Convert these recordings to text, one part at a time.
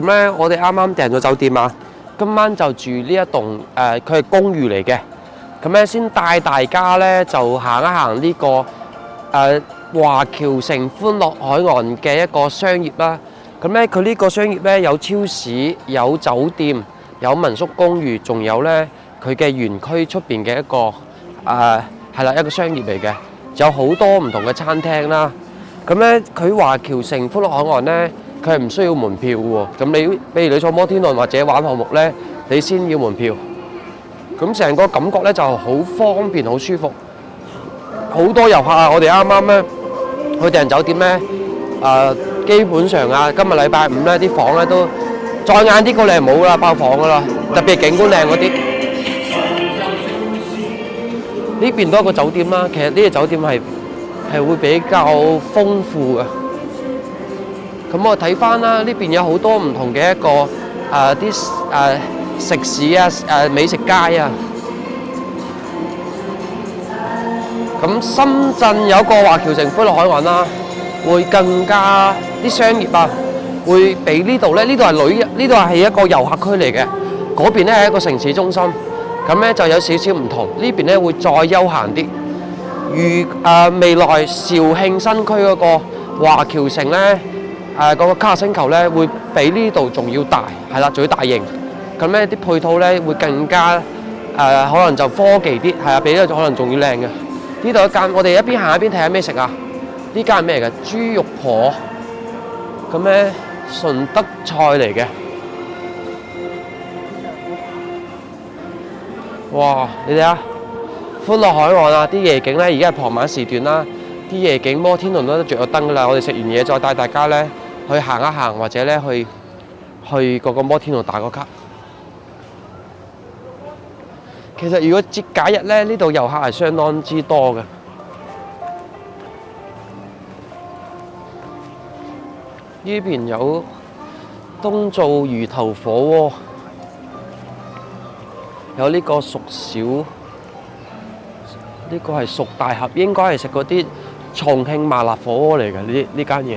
咁咧，我哋啱啱訂咗酒店啊，今晚就住呢一棟佢係公寓嚟嘅。咁咧，先帶大家咧就行一行呢個華僑城歡樂海岸嘅一個商業啦。咁咧，佢呢個商業咧有超市、有酒店、有民宿公寓，仲有咧佢嘅園區出邊嘅一個係啦一個商業嚟嘅，有好多唔同嘅餐廳啦。咁咧，佢華僑城歡樂海岸咧，佢係唔需要門票喎。咁你，譬如你坐摩天輪或者玩項目咧，你先要門票。咁成個感覺咧就好方便、好舒服。好多遊客啊！我哋啱啱咧去訂酒店咧，基本上啊，今日禮拜五咧啲房咧都再晏啲過嚟冇啦，包房噶啦。特別係景觀靚嗰啲。呢邊都係一個酒店啦，其實呢個酒店係會比較豐富嘅。咁我睇翻啦，呢邊有好多唔同嘅一個食肆啊，美食街啊。咁深圳有個華僑城歡樂海岸啦，會更加啲商業啊，會比呢度咧，呢度係一個遊客區嚟嘅，嗰邊咧係一個城市中心，咁咧就有少少唔同。呢邊咧會再休閒啲。未來肇慶新區嗰個華僑城咧，嗰個卡星球咧會比呢度仲要大，係啦，仲要大型。咁咧啲配套咧會更加可能就科技啲，係啊，比呢度可能仲要靚嘅。呢度一間，我哋一邊行一邊睇下咩食啊？呢間係咩嚟嘅？豬肉婆，咁咧順德菜嚟嘅。哇！你睇下歡樂海岸啊，啲夜景咧，而家係傍晚時段啦，啲夜景摩天輪都着咗燈噶啦。我哋食完嘢再帶大家咧去行一行，或者咧去嗰個摩天輪打個卡。其實如果節假日咧，呢度遊客係相當之多嘅。呢邊有東灶魚頭火鍋，有呢個蜀小，呢個係蜀大俠，應該係食嗰啲重慶麻辣火鍋嚟嘅。呢間嘢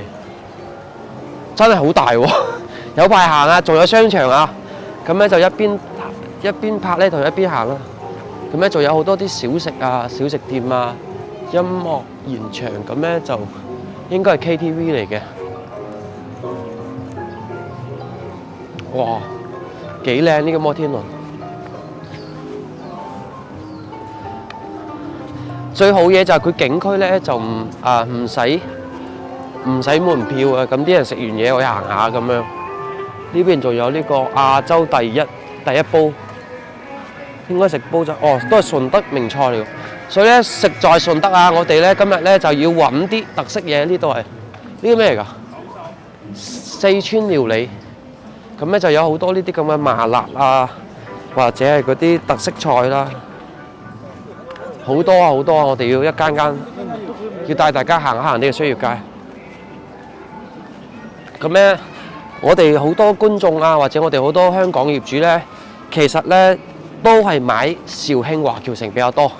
真係好大喎，有排行啊，仲有商場啊，咁咧就一邊拍咧同一邊行啦。咁咧仲有好多啲小食啊、小食店啊、音樂現場，咁咧就應該係 KTV 嚟嘅。哇，幾靚呢個摩天輪！最好嘢就係佢景區咧就唔使門票啊，咁啲人食完嘢可以行下咁樣。呢邊仲有呢個亞洲第一煲。應該食煲仔，都係順德名菜嚟嘅。所以咧，食在順德啊！我哋咧今日咧就要揾啲特色嘢。呢度係呢個咩嚟㗎？四川料理。咁咧就有好多呢啲咁嘅麻辣啊，或者係嗰啲特色菜啦。好多啊好多啊！我哋要一間間要帶大家行一行呢個商業街。咁咧，我哋好多觀眾啊，或者我哋好多香港業主咧，其實咧，都係買肇慶華僑城比較多，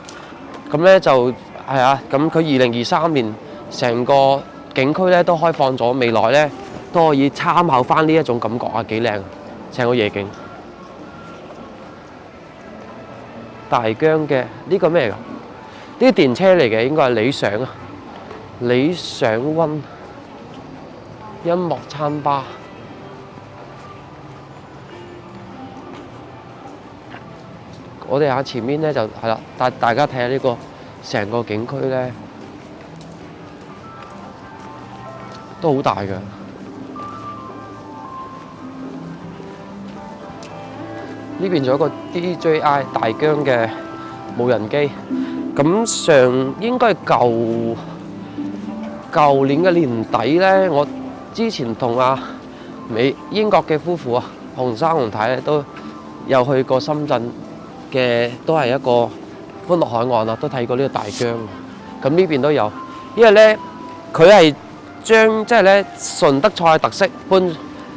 咁咧就係啊，咁佢2023年成個景區咧都開放咗，未來咧都可以參考翻呢一種感覺啊，幾靚，成個夜景。大疆嘅呢個咩嚟㗎？呢啲電車嚟嘅，應該係理想啊，理想溫音樂餐吧。我哋喺前面咧就係啦，帶大家睇下呢個成個景區咧，都好大㗎。呢邊仲有一個 DJI 大疆嘅無人機，咁應該係舊年嘅年底咧，我之前同英國嘅夫婦啊，洪生洪太咧都有去過深圳。都係一個歡樂海岸啦，都睇過呢個大疆。咁呢邊都有，因為咧佢係將即係咧順德菜特色搬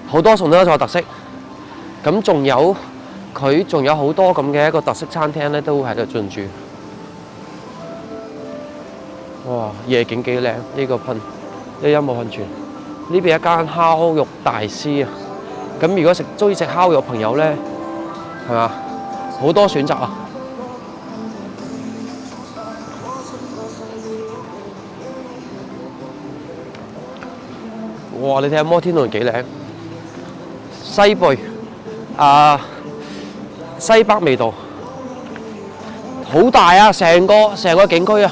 好多順德菜特色，咁佢仲有好多咁嘅一個特色餐廳咧，都喺度進駐。哇！夜景幾靚，呢個音樂噴泉。呢邊一間烤肉大師啊，咁如果中意食烤肉朋友咧，係嘛，好多選擇啊！哇！你睇下摩天輪幾靚，西貝西北味道，好大啊！成個景區啊！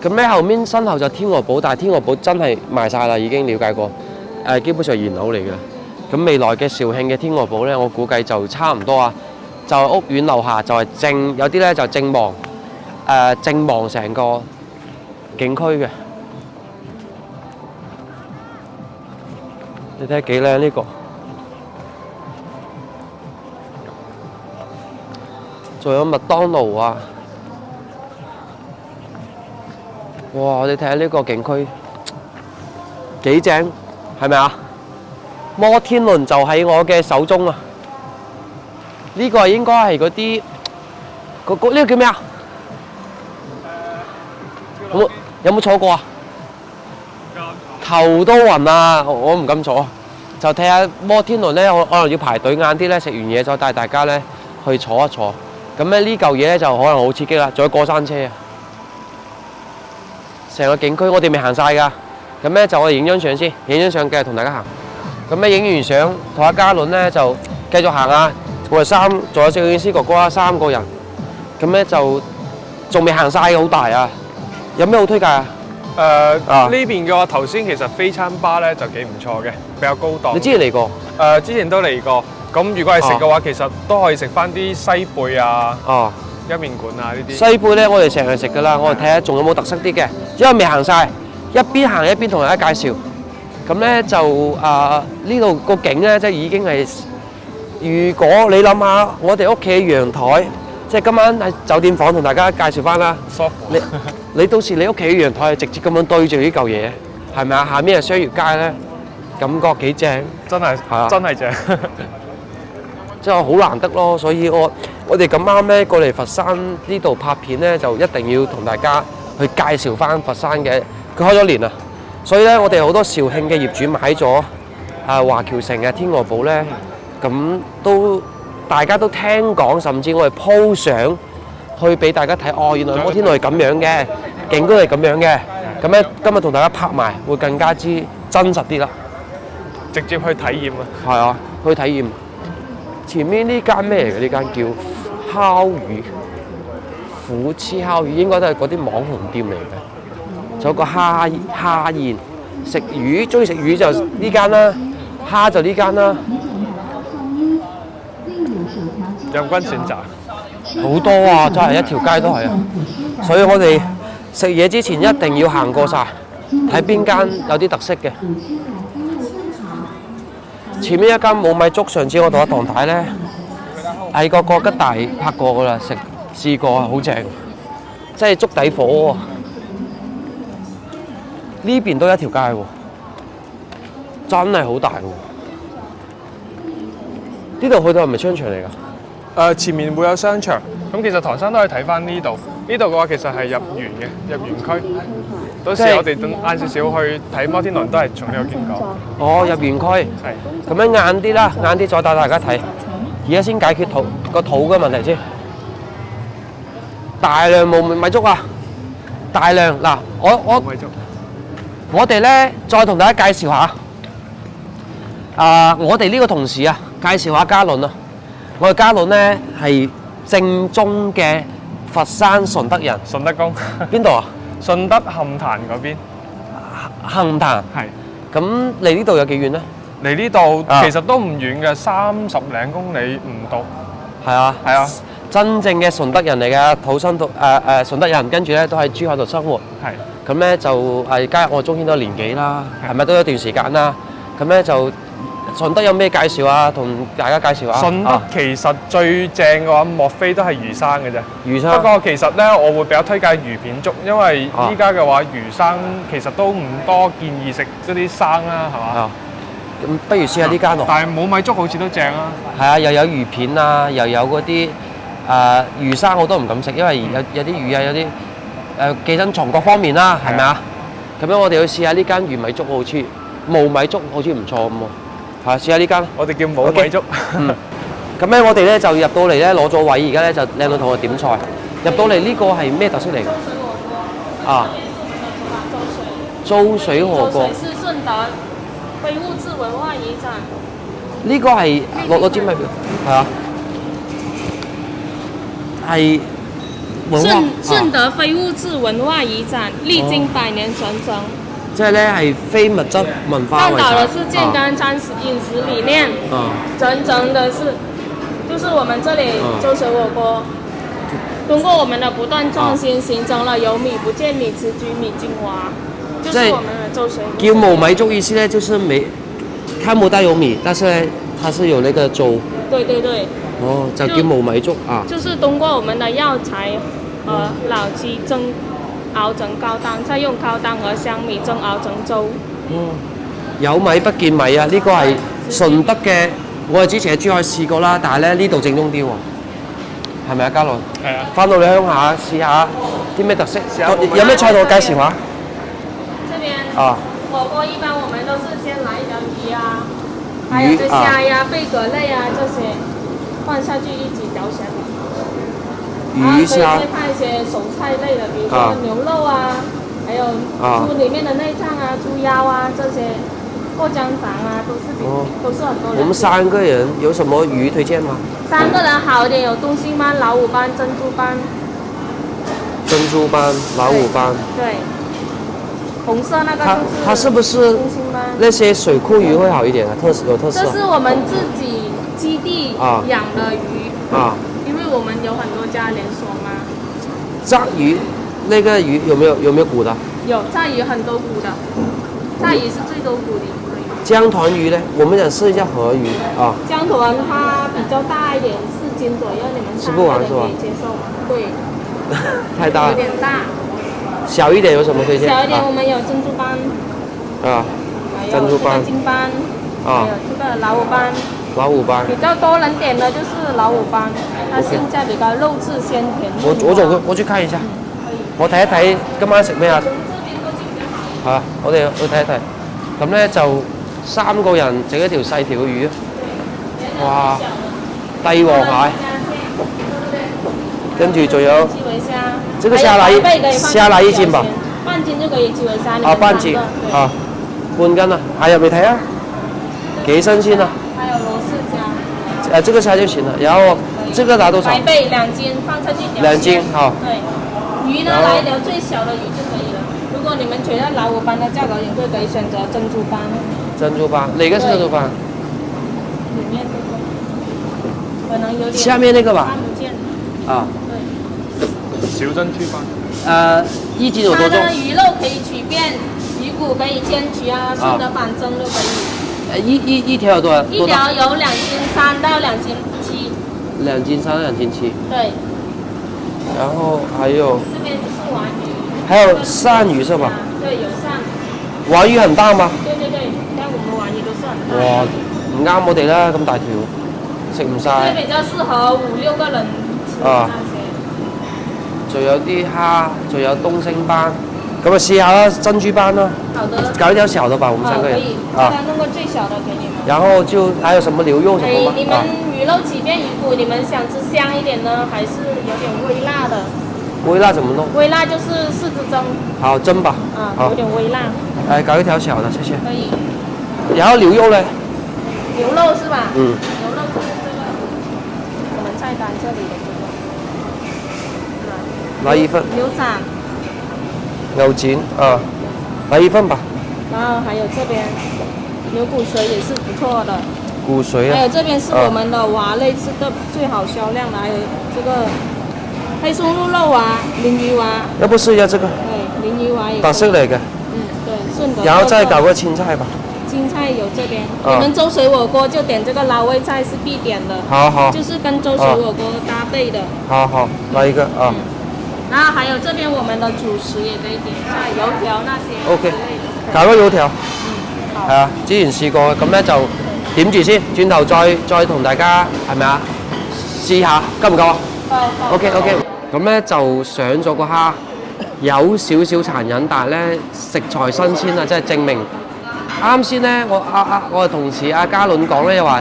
咁咧後面身後就天鵝堡，但係天鵝堡真係賣晒啦，已經了解過，基本上現樓嚟嘅。咁未來嘅肇慶嘅天鵝堡咧，我估計就差唔多啊，就係屋苑樓下就係有啲咧就正望成個景區嘅。你睇下幾靚呢個，仲有麥當勞啊！哇！你睇下呢個景區幾正，係咪啊？摩天輪就喺我嘅手中啊！呢個應該係嗰啲呢個叫咩啊？有冇坐過啊？頭都暈啊！我唔敢坐，就睇下摩天輪咧，我可能要排隊晏啲咧，食完嘢再帶大家咧去坐一坐。咁咧呢嚿嘢咧就可能好刺激啦，仲有過山車啊！成個景區我哋未行晒㗎，咁咧就我哋影張相先，影張相繼續同大家行。咁咧影完相，同阿嘉倫咧就繼續行啊！我哋仲有攝影師哥哥啊，3個人。咁咧就仲未行晒嘅，好大啊！有咩好推介啊？呢邊嘅話，頭先其實飛餐吧咧就幾唔錯嘅，比較高檔。你之前嚟過？之前都嚟過。咁如果係食嘅話，其實都可以食翻啲西貝啊。一麵館啊呢啲西貝咧，我哋成日食噶啦，我哋睇下仲有冇特色啲嘅，因為未行晒，一邊行一邊同大家介紹。咁咧就呢度個景咧，即係已經係，如果你諗下，我哋屋企嘅陽台，即係今晚喺酒店房同大家介紹翻啦。你到時你屋企嘅陽台係直接咁樣對住呢嚿嘢，係咪啊？下面係雙月街咧，感覺幾正，真係真係正。即係好難得咯，所以我哋咁啱咧過嚟佛山呢度拍片咧，就一定要同大家去介紹翻佛山嘅。佢開咗年啦，所以咧我哋好多肇慶嘅業主買咗華僑城嘅天鵝堡咧，咁大家都聽講，甚至我哋 po 相去俾大家睇。哦，原來摩天輪係咁樣嘅，景都係咁樣嘅。咁咧今日同大家拍埋，會更加之真實啲啦。直接去體驗啊！係啊，去體驗。前面呢間咩嚟嘅？呢間叫烤魚，虎痴烤魚，應該都係嗰啲網紅店嚟嘅。仲有個蝦宴，食魚，中意食魚就呢間啦，蝦就呢間啦。任君選擇。好多啊，真係一條街都係啊！所以我哋食嘢之前一定要行過晒，睇邊間有啲特色嘅。前面一間冇米粥，上次我同阿唐太咧喺個國吉大拍過噶啦，試過好正，即係粥底火喎。呢邊都一條街喎，真係好大喎。呢度去到係咪商場嚟㗎？前面會有商場，咁其實唐生都可以睇翻呢度。呢度嘅話其實係入園嘅，入園區。到時我哋等晏少少去睇摩天輪都係從呢度經過。哦，入園區。係。咁樣晏啲啦，晏啲再帶大家睇。而家先解決個肚嘅問題先。大量冇米粥啊！大量嗱，我哋咧再同大家介紹下。我哋呢個同事啊，介紹下嘉倫啊。我哋嘉倫咧係正宗嘅佛山順德人。順德公。邊度啊？順德杏壇嗰邊。杏壇。係。咁嚟呢度有幾遠咧？嚟呢度其實都唔遠嘅，30零公里唔到。係啊，係啊，真正嘅順德人嚟嘅，土生順德人，跟住咧都喺珠海度生活。係。咁咧就加入我中圈都年幾啦，係咪都有一段時間啦？咁咧就順德有咩介紹啊？同大家介紹下。順德其實最正嘅話，莫非都係魚生嘅啫。魚生。不過其實咧，我會比較推介魚片粥，因為依家嘅話魚生其實都唔多建議食嗰啲生啦，係嘛？咁不如試下呢間喎。但係冇米粥好似都正啊。係啊，又有魚片啊，又有嗰啲魚生我都唔敢食，因為有啲魚啊，有啲寄生蟲各方面啦，係咪啊？咁樣我哋去試下呢間魚米粥，好似霧米粥好似唔錯咁喎。係試下呢間。我哋叫冇米粥。咁咧我哋咧就入到嚟咧攞咗位，而家咧就靚女同我點菜。入到嚟呢個係咩特色嚟㗎？啊，粥水火鍋。粥水是順德非物質文化遺產。呢個係攞支咪係啊，係順德非物質文化遺產，歷經百年傳承。即係咧係非物質文化遺產。倡導的是健康餐食飲食理念。傳承的是，就是我們這裡粥水火鍋。通過我們的不斷創新，形成了有米不見米池居米精華，就是我們的粥水。叫無米粥意思咧，就是沒，它沒帶有米，但是呢，它是有那個粥。對對對。哦，就叫無米粥啊。就是通過我們的藥材和老雞蒸熬成高湯，再用高湯和香米蒸熬成粥。哦，有米不見米啊！呢個係順德嘅，我哋之前喺珠海試過啦，但係咧呢度正宗啲喎。係咪啊，嘉倫？係啊。翻到你鄉下試下啲咩特色？有咩菜同我介紹下？這邊啊，火鍋一般我們都是先來一條魚啊，還有這蝦呀、貝殼類啊這些，放下去一起調香。魚蝦。再放一些手菜類的，比如說牛肉啊，還有豬裡面的內臟啊、豬腰啊這些，過江飯啊，都是很多人。我們3個人有什麼魚推薦嗎？3個人好一點，有東星斑、老虎斑、珍珠斑。珍珠斑、老虎斑。對。紅色那個就是它是不是那些水庫魚會好一點啊？有特色。這是我們自己基地養的魚。啊。因為我們有很多家連鎖嘛。炸魚，那個魚有沒有骨的？有，炸魚很多骨的。炸魚是最多骨的。江團魚呢？我們想試一下河魚啊。江團它比較大一點，4斤左右，你們3個人可以接受嗎？對。太大了。有點大。小一點有什麼推薦？小一點我們有珍珠斑。啊。珍珠斑。金斑。啊。還有這個老虎斑。老虎斑。比較多人點的就是老虎斑，它性價比高，肉質鮮甜。我去看一下。我睇一睇今晚食咩啊？嚇！我哋去睇一睇。咁咧就3個人整一條細條嘅魚，哇！帝王蟹，跟住仲有這個蝦來一斤吧？半斤就可以基圍蝦。啊，半斤啊，半斤啊，蟹入嚟睇下，幾新鮮啊！還有羅氏蝦。這個蝦就行了，然後這個拿多少？白貝2斤，放下去2斤，好。對，魚呢來一條最小的魚就可以了。如果你們覺得老虎斑的價格也會，可以選擇珍珠斑。珍珠斑，哪個是珍珠斑？裡面這個，可能有點。下面那個吧。看不見。啊。對。小珍珠斑。1斤有多重？它的魚肉可以取遍，魚骨可以煎取啊，順德板蒸都可以。一條有多少？一條有2斤3到2斤7。2斤3到2斤7。對。然後還有。這邊是鯇魚。還有鱔魚是吧？對，有鱔。鯇魚很大嗎？對對對，像我們鯇魚都是很大。哇，唔啱我哋啦，咁大條，食唔晒。這比較適合5、6個人吃那些。仲有啲蝦，仲有東星斑，咁啊試下啦，珍珠斑啦。好的。搞一條小的吧，我們3個人。可以，現在弄個最小的給你們。然後就還有什麼牛肉什麼嗎？你們魚肉起遍魚骨，你們想吃香一點呢，還是有點微辣的？微辣怎麼弄？微辣就是柿子蒸。好，蒸吧。好，有點微辣。來，搞一條小的，謝謝。可以。然後牛肉呢？牛肉是吧？嗯。牛肉就是這個，我們菜單這裡的這個。來一份。牛展。牛展啊，來一份吧。然後還有這邊牛骨髓也是不錯的。骨髓啊。還有這邊是我們的蛙類，是個最好銷量的，還有這個黑松露肉蛙、鯪魚蛙。要不試一下這個？對，鯪魚蛙也。特色嚟嘅。對，順德。然後再搞個青菜吧。青菜有這邊，你們粥水火鍋就點這個撈味菜是必點的。好好。就是跟粥水火鍋搭配的。好好，來一個啊。然後還有這邊我們的主食也可以點一下，油條那些。OK。搞個油條。好。係啊，之前試過，咁咧就點住先，轉頭再同大家係咪啊？試下夠唔夠啊？夠。OK。咁咧就上咗個蝦，有少少殘忍，但係咧食材新鮮啊，即係證明。啱先咧，我嘅同事阿嘉倫講咧，又話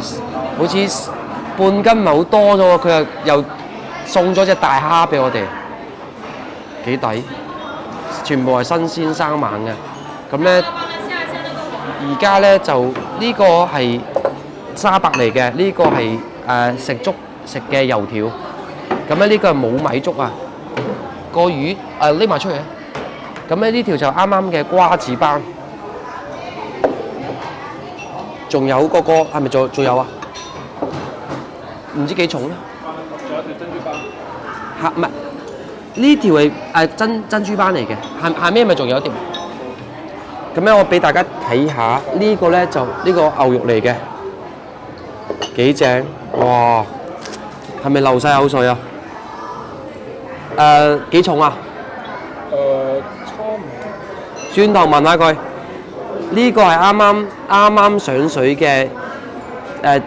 好似半斤唔係好多咗喎，佢又送咗隻大蝦俾我哋，幾抵，全部係新鮮生猛嘅。咁咧，而家咧就呢個係沙白嚟嘅，呢個係食粥食嘅油條。咁咧呢個係冇米粥啊，個魚拎埋出嚟。咁咧呢條就啱啱嘅瓜子班。仲有嗰個係咪仲有啊？唔知幾重咧？仲有條珍珠斑。唔係呢條係珍珠斑嚟嘅，下面係咪仲有一條？咁咧我俾大家睇下，呢個咧就呢個牛肉嚟嘅，幾正哇！係咪流晒口水啊？幾重啊？差唔多。轉頭問下佢。呢個係啱啱上水嘅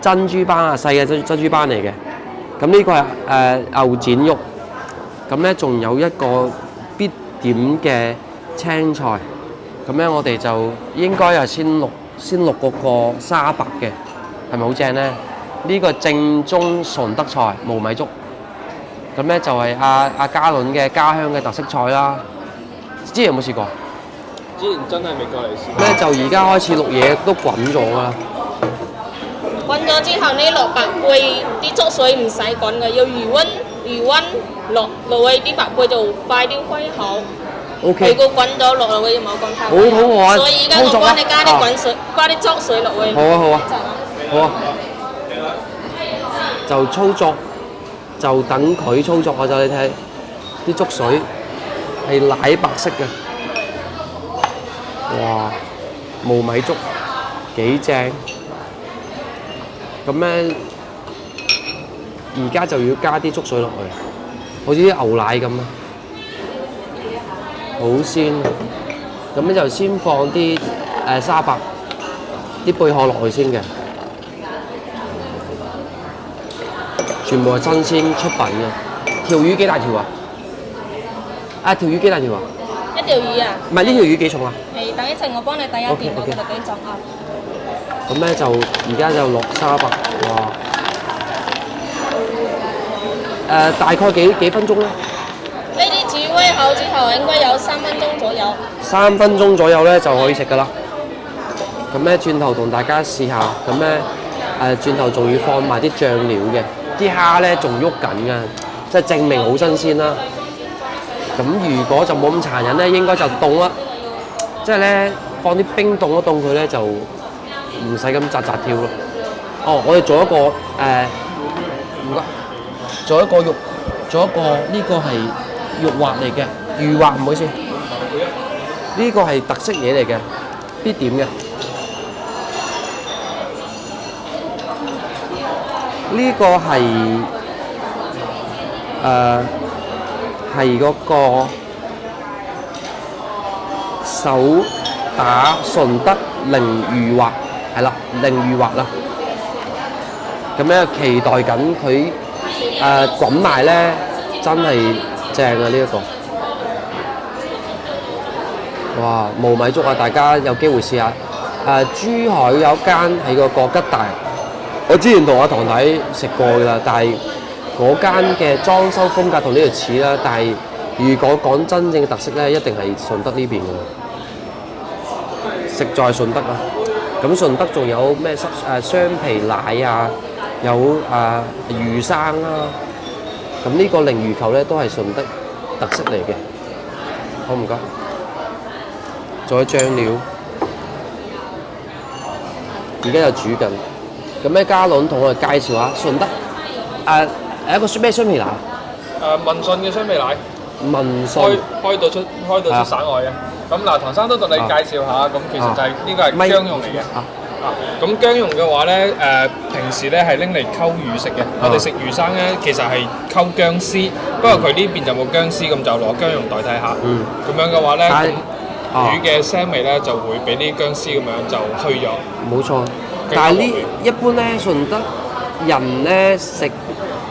珍珠斑啊，細嘅珍珠斑嚟嘅。咁呢個係牛展肉。咁咧仲有一個必點嘅青菜。咁咧我哋就應該係先淥嗰個沙白嘅，係咪好正咧？呢個正宗順德菜無米粥。咁咧就係阿嘉倫嘅家鄉嘅特色菜啦。之前有冇試過？之前真係未過嚟試。咧就而家開始淥嘢都滾咗啦。滾咗之後呢，落白貝啲粥水唔使滾嘅，要餘溫落去啲白貝就快啲開口。O K。如果滾咗落去就冇咁快。好肚餓啊！所以而家我幫你加啲滾水，加啲粥水落去。好啊好啊。好啊。就操作，就等佢操作啊！就你睇啲粥水係奶白色嘅。哇！無米粥幾正，咁咧而家就要加啲粥水落去，好似啲牛奶咁啊，好鮮。咁咧就先放啲沙白、啲貝殼落去先嘅，全部係新鮮出品嘅。條魚幾大條啊？條魚幾大條啊？一條魚啊？唔係呢條魚幾重啊？等一陣我幫你遞下電腦就幾重啊。咁咧就而家就落沙白，哇！大概幾分鐘咧？呢啲煮煨好之後應該有3分鐘左右。3分鐘左右咧就可以食噶啦。咁咧轉頭同大家試下，咁咧轉頭仲要放埋啲醬料嘅，啲蝦咧仲喐緊㗎，即係證明好新鮮啦。咁如果就冇咁殘忍咧，應該就凍啦。即係咧放啲冰凍一凍佢咧，就唔使咁扎跳咯。哦，我哋做一個唔該，做一個肉，做一個呢個係肉滑嚟嘅，魚滑唔好意思。呢個係特色嘢嚟嘅，必點嘅。呢個係嗰個手打順德鯪魚滑，係啦，鯪魚滑啦。咁咧期待緊佢滾埋咧，真係正啊！呢一個，哇，無米粥啊！大家有機會試下。珠海有一間喺個國吉大，我之前同阿堂弟食過㗎啦，但係嗰間嘅裝修風格同呢度似啦，但係如果講真正嘅特色咧，一定係順德呢邊嘅，食在順德啊！咁順德仲有咩雙皮奶啊，有魚生啦，咁呢個鯪魚球咧都係順德特色嚟嘅，好唔該。仲有醬料，而家就煮緊。咁咧，嘉倫同我哋介紹下順德一個咩雙皮奶？文順嘅雙皮奶。文順開到出省外嘅。咁嗱，唐生都同你介紹下，咁其實就係呢個係薑蓉嚟嘅。咁薑蓉嘅話咧，平時咧係拎嚟溝魚食嘅。我哋食魚生咧，其實係溝薑絲，不過佢呢邊就冇薑絲，咁就攞薑蓉代替下。咁樣嘅話咧，魚嘅腥味咧就會俾啲薑絲咁樣就去咗。冇錯，但係呢一般咧順德人咧食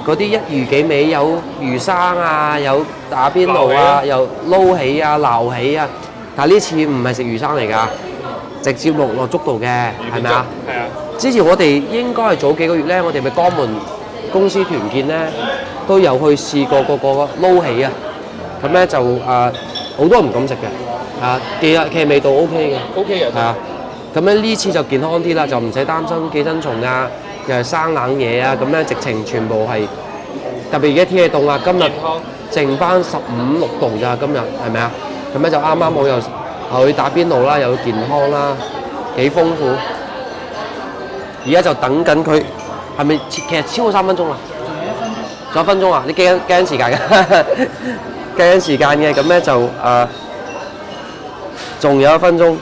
嗰啲一魚幾味，有魚生啊，有打邊爐啊，又撈起啊、撈起啊。但係呢次唔係食魚生嚟㗎，直接落粥度嘅，係咪啊？係啊。之前我哋應該係早幾個月咧，我哋咪江門公司團建咧，都有去試過個撈起啊。咁咧就好多人唔敢食嘅，其實味道 O K 嘅，O K 嘅，係啊。咁咧呢次就健康啲啦，就唔使擔心寄生蟲啊，又係生冷嘢啊。咁咧直情全部係特別而家天氣凍啊，今日剩翻15、6度咋，今日係咪啊？咁咧就啱啱好又去打邊爐啦，又健康啦，幾豐富。而家就等緊佢，係咪其實超過3分鐘啦？仲有1分鐘啊！你計緊時間嘅，計緊時間嘅，咁咧就仲有1分鐘。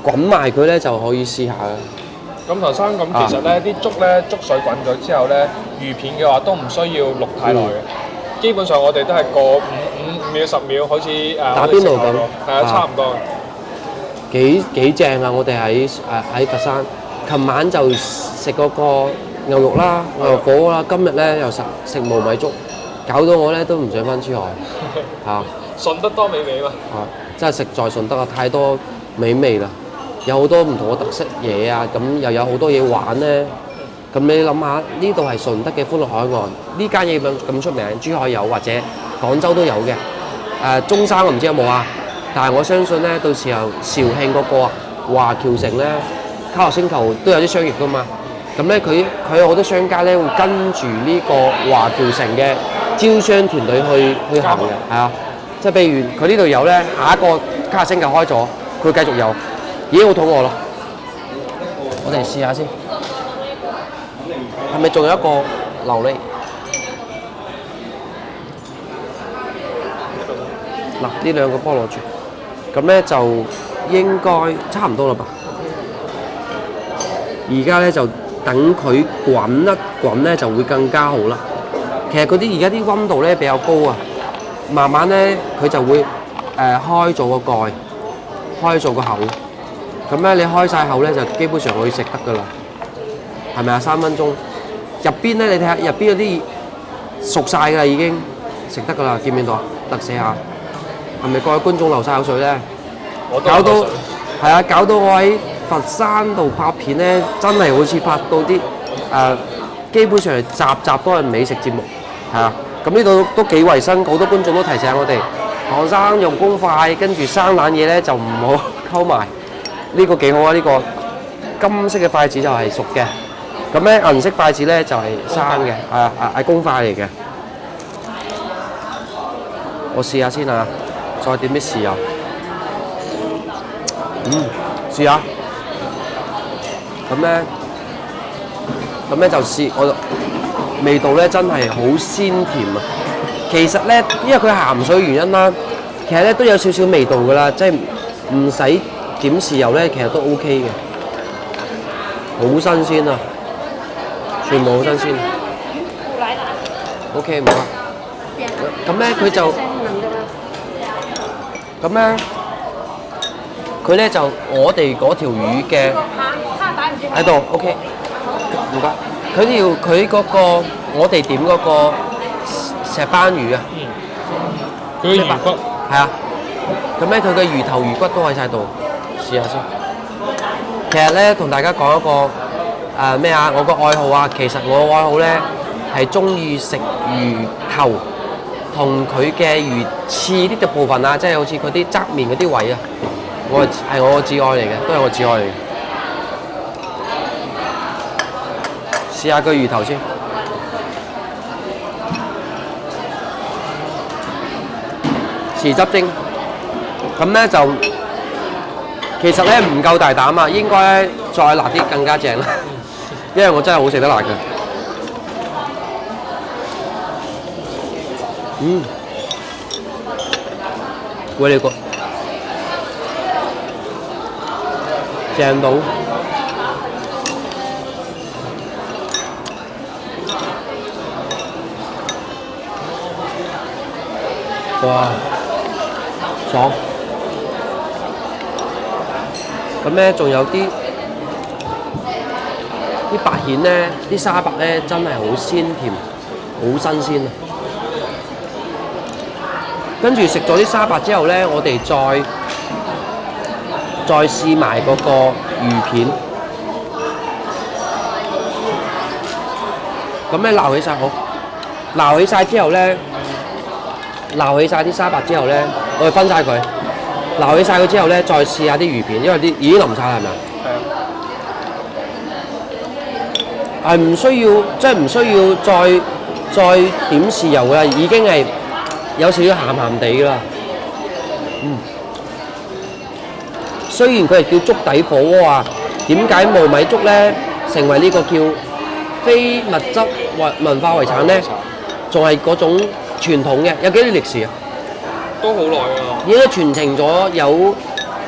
滾埋佢咧就可以試下啦。咁頭生咁其實咧啲粥咧粥水滾咗之後咧，魚片嘅話都唔需要淥太耐嘅。基本上我哋都係過5秒10秒，好似打邊爐咁，係啊，差唔多。幾正啊！我哋喺佛山，琴晚就食嗰個牛肉啦、牛肉火鍋啦，今日咧又食無米粥，搞到我咧都唔想翻珠海嚇。順德多美味嘛！真係實在順德啊，太多美味啦！有好多唔同嘅特色嘢啊，咁又有好多嘢玩咧。咁你諗下，呢度係順德嘅歡樂海岸，呢間嘢咁出名，珠海有或者廣州都有嘅。中山我唔知有冇啊，但係我相信咧，到時候肇慶嗰個華僑城咧，卡樂星球都有啲商業噶嘛。咁咧佢有好多商家咧會跟住呢個華僑城嘅招商團隊去行嘅，係啊。即係譬如佢呢度有咧，下一個卡樂星球開咗，佢繼續有，已經好肚餓咯。我哋試下先。係咪仲有一個琉璃？嗱，呢兩個幫我攞住，咁咧就應該差唔多啦吧。而家咧就等佢滾一滾咧，就會更加好啦。其實嗰啲而家啲溫度咧比較高啊，慢慢咧佢就會開咗個蓋，開咗個口。咁咧你開晒口咧就基本上可以食得噶啦，係咪啊？3分鐘。入邊咧，你睇下入邊嗰啲熟晒㗎啦，已經食得㗎啦，見唔見到啊？特寫下，係咪各位觀眾流晒口水咧？搞到係啊，搞到我喺佛山度拍片咧，真係好似拍到啲基本上係集都係美食節目，係啊。咁呢度都幾衞生，好多觀眾都提醒我哋，唐生用公筷，跟住生冷嘢咧就唔好溝埋。呢個幾好啊！呢個金色嘅筷子就係熟嘅。咁咧銀色筷子咧就係生嘅，係公筷嚟嘅。我試下先啊，再點啲豉油。試下。咁咧就試，我味道咧真係好鮮甜啊！其實咧，因為佢鹹水原因啦，其實咧都有少少味道㗎啦，即係唔使點豉油咧，其實都 OK 嘅，好新鮮啊！全部好新鮮。OK 唔該。咁咧佢就，咁咧佢咧就我哋嗰條魚嘅喺度 OK 唔該。佢嗰個我哋點嗰個石斑魚啊。佢嘅魚骨。係啊。咁咧佢嘅魚頭魚骨都喺晒度，試下先。其實咧同大家講一個。咩啊？我個愛好啊，其實我個愛好咧係中意食魚頭同佢嘅魚翅呢個部分啊，即係好似嗰啲側面嗰啲位啊，係我嘅摯愛嚟嘅，都係我摯愛嚟嘅。試下個魚頭先，豉汁蒸，咁咧就其實咧唔夠大膽啊，應該再辣啲更加正啦。因為我真係好食得辣嘅，喂你個正到，哇，爽！咁咧仲有啲啲白蜆咧，啲沙白咧真係好鮮甜，好新鮮啊！跟住食咗啲沙白之後咧，我哋再試埋嗰個魚片。咁咧撈起晒好，撈起晒之後咧，撈起晒啲沙白之後咧，我哋分晒佢。撈起晒佢之後咧，再試下啲魚片，因為啲已經淋晒啦，係咪啊？係唔需要，即係唔需要再點豉油㗎啦，已經係有少少鹹鹹地㗎啦。雖然佢係叫粥底火鍋啊，點解糯米粥咧成為呢個叫非物質文化遺產咧？仲係嗰種傳統嘅，有幾多歷史啊？都好耐啊！已經傳承咗有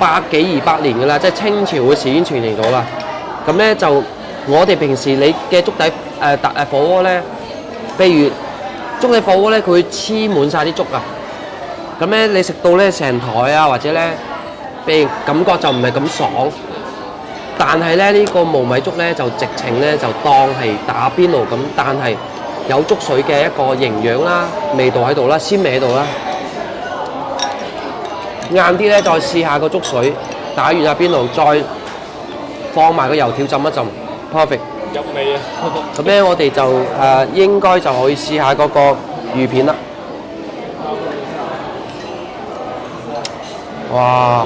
100幾200年㗎啦，即係清朝嘅時已經傳承咗啦。咁咧就我哋平時你嘅粥底火鍋咧，譬如粥底火鍋咧，佢會黐滿晒啲粥啊。咁咧你食到咧成台啊，或者咧，譬如感覺就唔係咁爽。但係咧呢個無米粥咧就直情咧就當係打邊爐咁，但係有粥水嘅一個營養啦、味道喺度啦、鮮味喺度啦。晏啲咧再試下個粥水，打完下邊爐，再放埋個油條浸一浸 ，perfect 入味啊！咁咧我哋就應該就可以試下嗰個魚片啦。哇！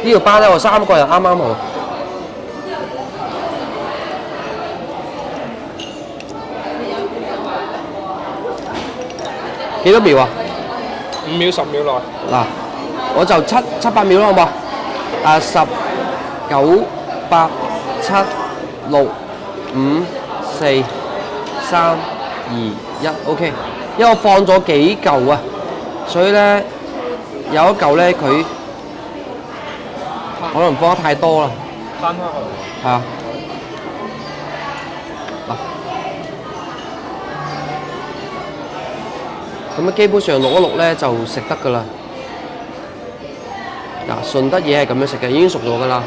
呢條班咧我3個人啱啱好。幾多秒啊5秒10秒內。嗱，我就7、8秒啦，好唔好？10、9、8、7、6、5、4、3、2、1 ，OK。因為我放咗幾嚿啊，所以咧有一嚿咧佢可能放得太多啦。攤開佢。係啊。咁基本上淥一淥咧就食得噶啦。嗱，順德嘢係咁樣食嘅，已經熟咗噶啦。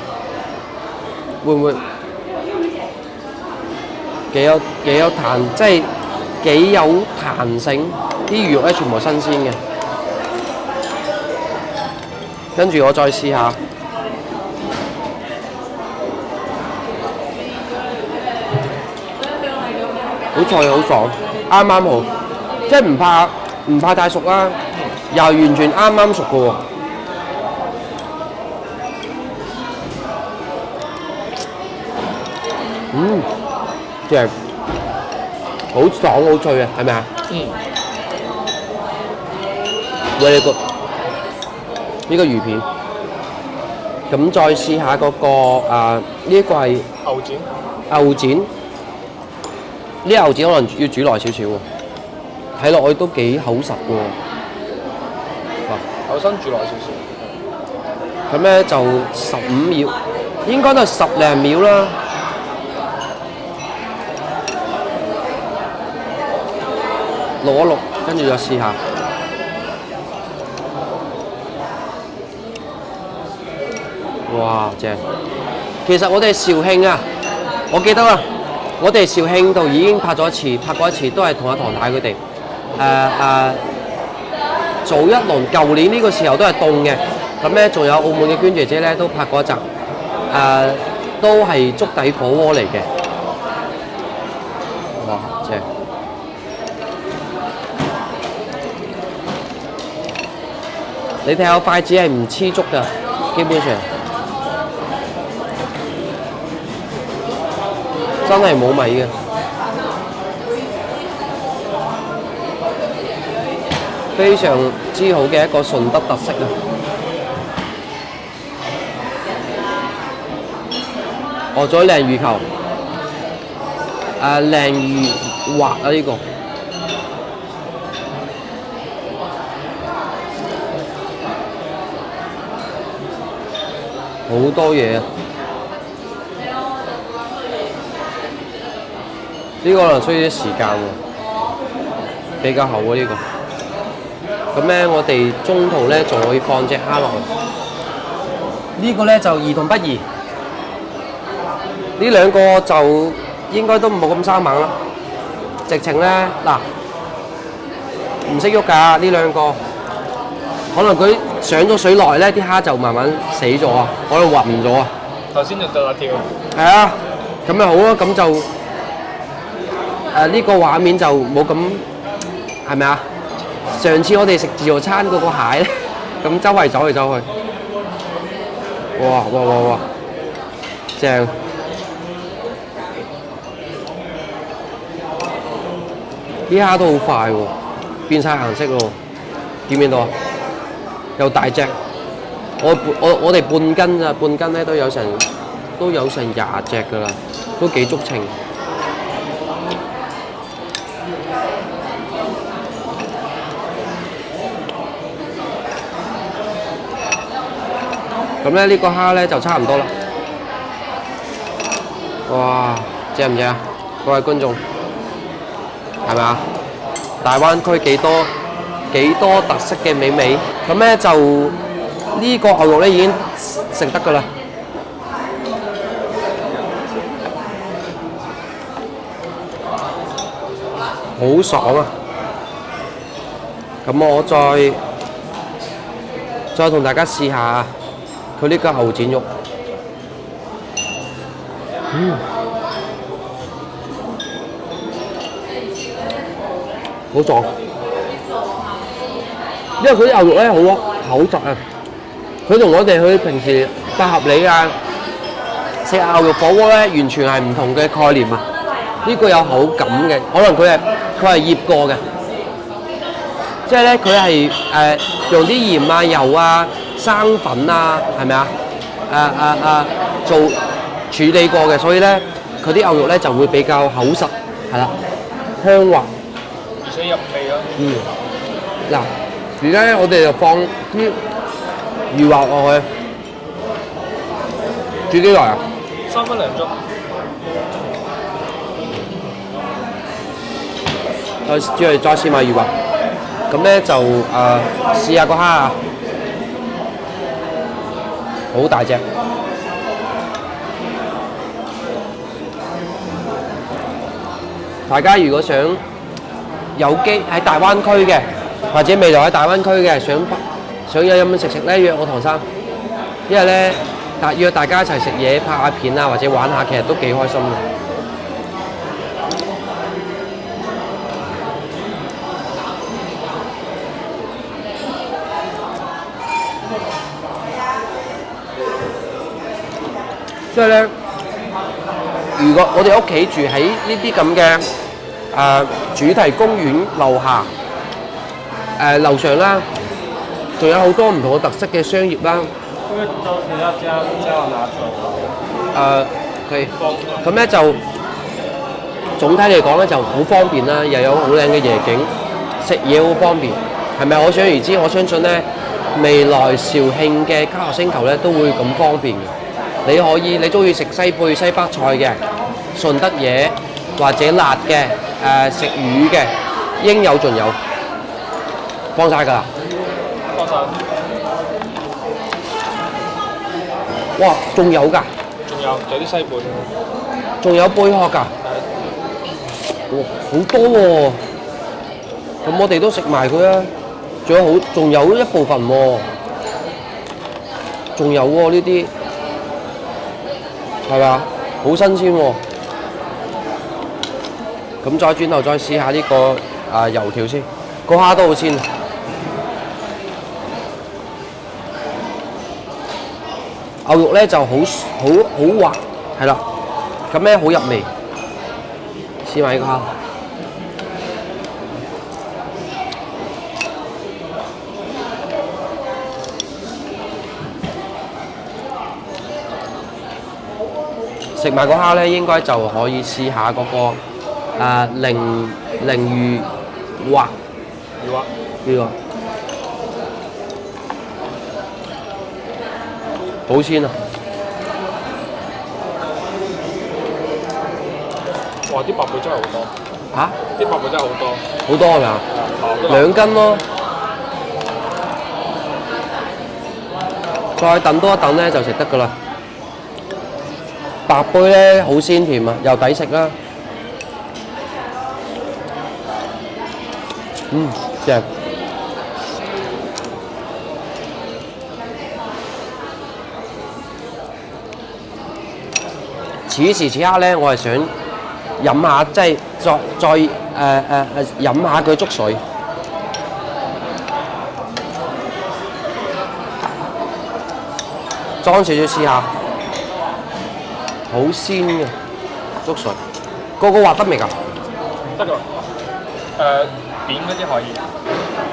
會唔會幾有彈？即係幾有彈性。啲魚肉咧全部新鮮嘅。跟住我再試下。好脆好爽，啱啱好，即係唔怕太熟啦，又完全啱啱熟嘅喎。正，好爽好脆啊，係咪啊？Very good，呢個魚片，咁再試下嗰個呢一個係牛展。牛展，呢牛展可能要煮耐少少喎。睇落去都幾厚實喎。牛身煮耐少少。咁咧就15秒，應該都係10零秒啦。淥一淥，跟住再試下。哇，正！其實我哋肇慶啊，我記得啦，我哋肇慶度已經拍過一次，都係同阿唐太佢哋。早一輪，舊年呢個時候都係凍嘅，咁咧仲有澳門嘅娟姐姐咧都拍過一集，都係粥底火鍋嚟嘅，哇正！你睇下筷子係唔黐粥㗎，基本上真係冇米嘅。非常之好嘅一個順德特色啊！哦，仲有鯪魚球，鯪魚滑啊呢個，好多嘢啊！呢個可能需要啲時間喎，比較厚啊呢個。咁咧，我哋中途咧仲可以放隻蝦落去。呢個咧就兒童不宜，呢兩個就應該都冇咁生猛啦。直情咧嗱，唔識喐㗎呢兩個，可能佢上咗水內咧，啲蝦就慢慢死咗啊，可能暈咗啊。頭先就對我跳。係啊，咁咪好咯，咁就呢個畫面就冇咁係咪啊？上次我哋食自助餐嗰個蟹咧，咁周圍走嚟走去，哇，正！啲蝦都好快喎，變晒顏色咯，見唔見到啊？又大隻，我哋半斤咋，半斤咧都有成20隻㗎啦，都幾足稱。咁咧呢個蝦咧就差唔多啦。哇，正唔正啊？各位觀眾，係咪啊？大灣區幾多特色嘅美味，咁咧就呢個牛肉咧已經食得㗎啦。好爽啊！咁我再同大家試下佢呢個牛展肉，好爽。因為佢啲牛肉咧好厚實啊，佢同我哋去平時百合里啊食牛肉火鍋咧，完全係唔同嘅概念啊！呢個有口感嘅，可能佢係醃過嘅，即係咧佢係用啲鹽啊、油啊、生粉啊，係咪啊？做處理過嘅，所以咧佢啲牛肉咧就會比較厚實，係啦，香滑，而且入味咯。嗱，而家咧我哋就放啲魚滑落去，煮幾耐啊3分2鐘。再試埋魚滑，咁咧就試下個蝦啊，好大隻。大家如果想有機喺大灣區嘅，或者未來喺大灣區嘅，想有飲食咧，約我唐生，因為咧約大家一齊食嘢、拍下片啊，或者玩下，其實都幾開心嘅。所以咧，如果我哋屋企住喺呢啲咁嘅主題公園樓下，樓上啦，仲有好多唔同嘅特色嘅商業啦。因為到時要將我拿走。可以。咁咧就總體嚟講咧就好方便啦，又有好靚嘅夜景，食嘢好方便，係咪？可想而知，我相信咧未來肇慶嘅卡樂星球咧都會咁方便嘅。你中意食西北菜嘅，順德嘢或者辣嘅，食魚嘅，應有盡有，放晒㗎啦。放晒。哇，仲有㗎？仲有啲西貝。仲有貝殼㗎？哇，好多喎！咁我哋都食埋佢啊！仲有一部分喎，仲有喎呢啲。係咪啊？好新鮮喎！咁再轉頭再試下呢個油條先，個蝦都好鮮。牛肉咧就好滑，係啦，咁咧好入味。試埋呢個蝦。食埋個蝦咧，應該就可以試下嗰個鯪魚滑。魚滑。呢個好鮮啊！哇！啲白貝真係好多。嚇？啲白貝真係好多。好多係咪啊？2斤咯。再等多一等咧就食得噶啦。白杯咧好鮮甜啊，又抵食啦。正。此時此刻咧，我係想飲下，即係再飲下佢粥水。裝少少試下，好鮮嘅粥水。個滑得未㗎？得㗎。點嗰啲可以。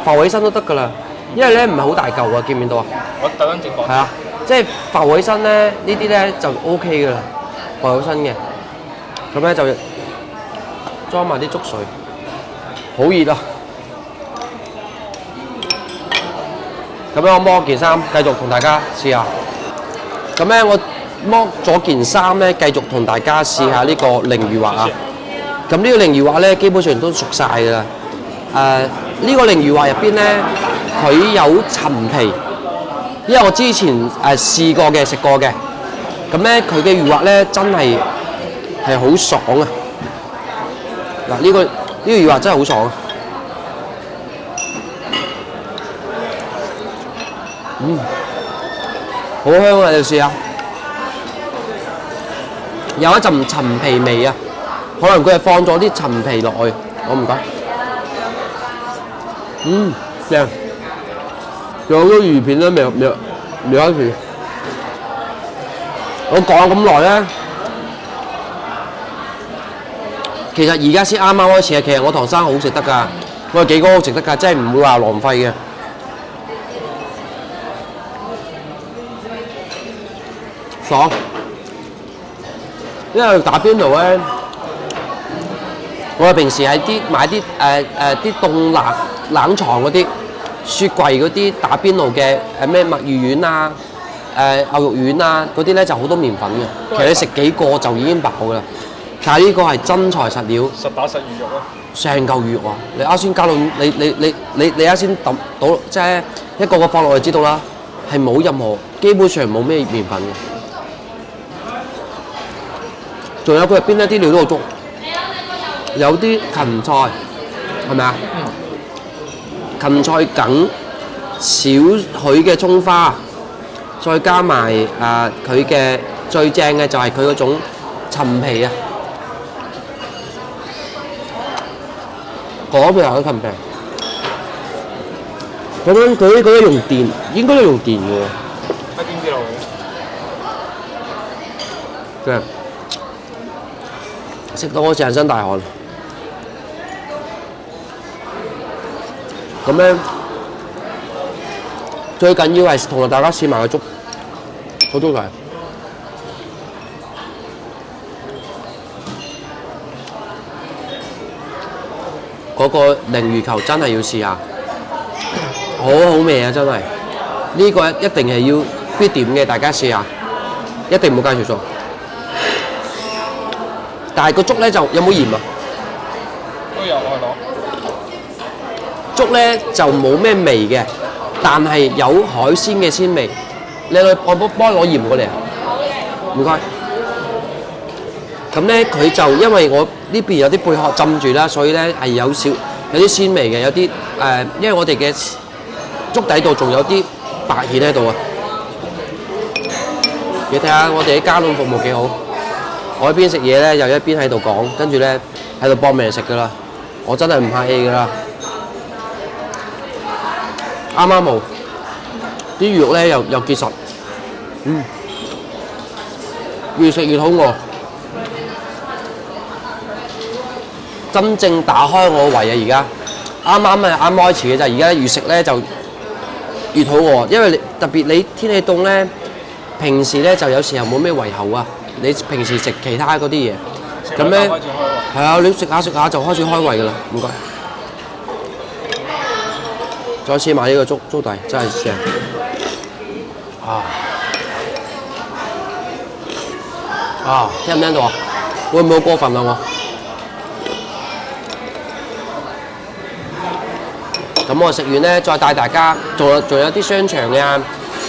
浮起身都得㗎啦，因為咧唔係好大嚿啊，見唔見到啊？我特登直放。係啊，即係浮起身咧，呢啲咧就 O K 㗎啦，浮起身嘅。咁咧就裝埋啲粥水，好熱啊！咁咧我剝件衫，繼續同大家試下。咁咧我剝咗件衫咧，繼續同大家試下呢個鯪魚滑啊！咁呢個鯪魚滑咧，基本上都熟晒㗎啦。呢個鯪魚滑入邊咧，佢有陳皮，因為我之前試過嘅、食過嘅。咁咧佢嘅魚滑咧真係好爽啊！嗱，呢個魚滑真係好爽啊！好香啊！你試下，有一陣陳皮味啊，可能佢係放咗啲陳皮落去，我唔該。正，仲有啲魚片咧，未開片。我講咗咁耐咧，其實而家先啱啱開始啊！其實我唐生好食得㗎，我哋幾個好食得㗎，真係唔會話浪費嘅。爽，因為打邊爐咧，我哋平時喺買啲啲凍冷藏嗰啲雪櫃嗰啲打邊爐嘅咩墨魚丸啊、牛肉丸啊嗰啲咧就好多麵粉嘅，其實你食幾個就已經飽㗎啦。但係呢個係真材實料，實打實魚肉咯，成嚿魚肉啊！你啱先加到你啱先揼到即係一個個放落去知道啦，係冇任何基本上冇咩麵粉嘅。仲有佢入邊咧啲料都好足，有啲芹菜，係咪啊？芹菜梗，少許嘅葱花，再加埋佢嘅最正嘅就係佢嗰種陳皮啊，嗰邊有陳皮。咁樣佢嗰啲用電，應該都用電嘅喎。喺邊啲路嘅？嘅。食到我成身大汗，咁咧最緊要係同大家試埋個粥嚟。嗰個鯪魚球真係要試下，好好味啊！真係，呢個一定係要必點嘅，大家試下，一定唔好計錯數。但係個粥咧就有冇鹽啊？都有我攞。粥咧就冇咩味嘅，但係有海鮮嘅鮮味。你去我幫攞鹽過嚟啊！唔該。咁咧佢就因為我呢邊有啲貝殼浸住啦，所以咧係有啲鮮味嘅，有啲因為我哋嘅粥底度仲有啲白蜆喺度啊！你睇下我哋啲加侖服務幾好。我一邊食嘢咧，又一邊喺度講，跟住咧喺度搏命食噶啦。我真係唔客氣噶啦，啱啱好。啲魚肉咧又結實，越食越肚餓。真正打開我胃啊！而家啱開始嘅咋，而家越食咧就越肚餓，因為特別你天氣凍咧，平時咧就有時候冇咩胃口啊。你平時食其他嗰啲嘢，咁咧係啊，你食下就開始開胃噶啦，唔該。再試埋呢個粥底，真係正聽唔聽到啊？會唔會好過分啊我？咁我食完咧，再帶大家仲有啲商場啊，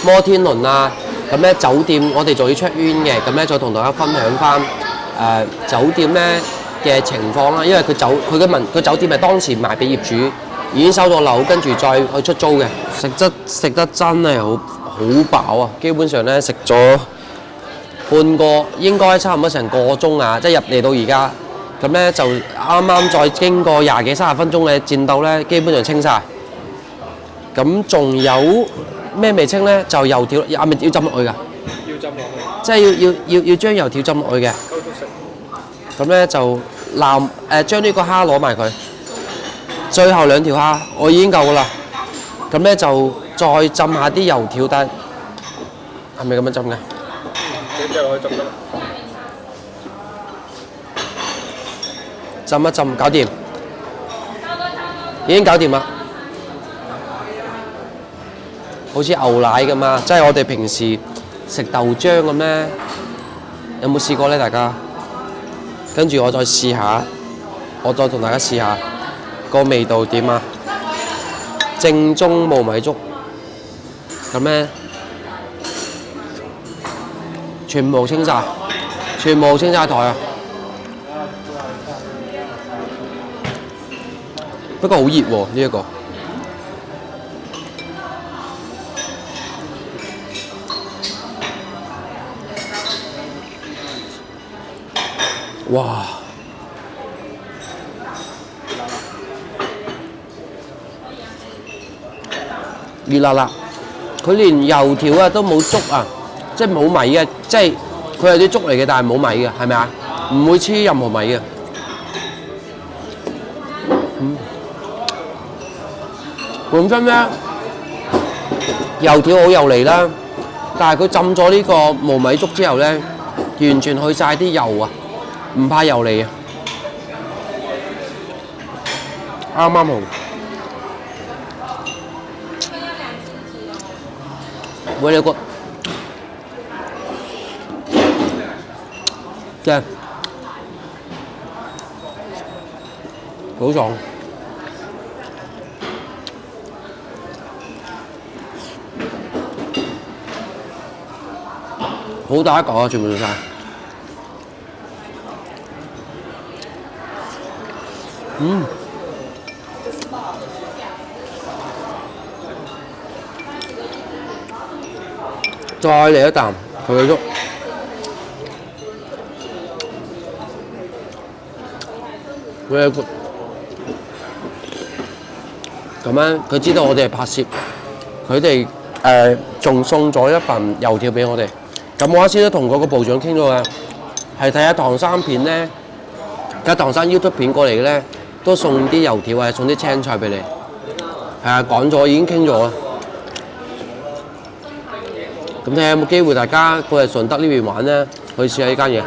摩天輪啊，咁咧酒店我哋做啲 check in 嘅，咁咧再同大家分享翻酒店咧嘅情況啦，因為佢酒店係當時賣俾業主，已經收咗樓，跟住再去出租嘅。食得真係好飽啊！基本上咧食咗應該差唔多成個鐘啊，即係入嚟到而家，咁咧就啱啱再經過20幾30分鐘嘅戰鬥咧，基本上清晒。咁仲有咩未清咧？就油條係咪要浸落去㗎？要浸落去，即係要將油條浸落去嘅。咁咧就將呢個蝦攞埋佢，最後2條蝦我已經夠㗎啦。咁咧就再浸下啲油條，但係咪咁樣浸嘅？你掉落去浸得啦。浸一浸，搞掂，已經搞掂啦。好似牛奶咁啊，即係我哋平時食豆漿咁咧，有冇試過咧？大家？跟住我再試下，我再同大家試下個味道點啊！正宗無米粥，咁咧全部清晒台啊！不過好熱喎呢一個。哇！熱辣辣，佢連油條啊都冇粥啊，即係冇米嘅，即係佢係啲粥嚟嘅，但係冇米嘅，係咪啊？唔會黐任何米嘅。本身咧油條好油膩啦，但係佢浸咗呢個無米粥之後咧，完全去晒啲油啊，唔怕油膩啊，啱啱好。Very good，正，好爽。好大一嚿啊！全部做晒。再嚟一啖佢嘅粥，咁樣佢知道我哋係拍攝，佢哋仲送咗一份油條俾我哋。咁我啱先都同嗰個部長傾咗嘅，係睇下唐生片咧，睇下唐生 YouTube 片過嚟嘅咧，都送啲油條啊，送啲青菜俾你。係啊，講咗已經傾咗啦。咁睇下有冇機會大家過嚟順德呢邊玩咧，去試下呢間嘢。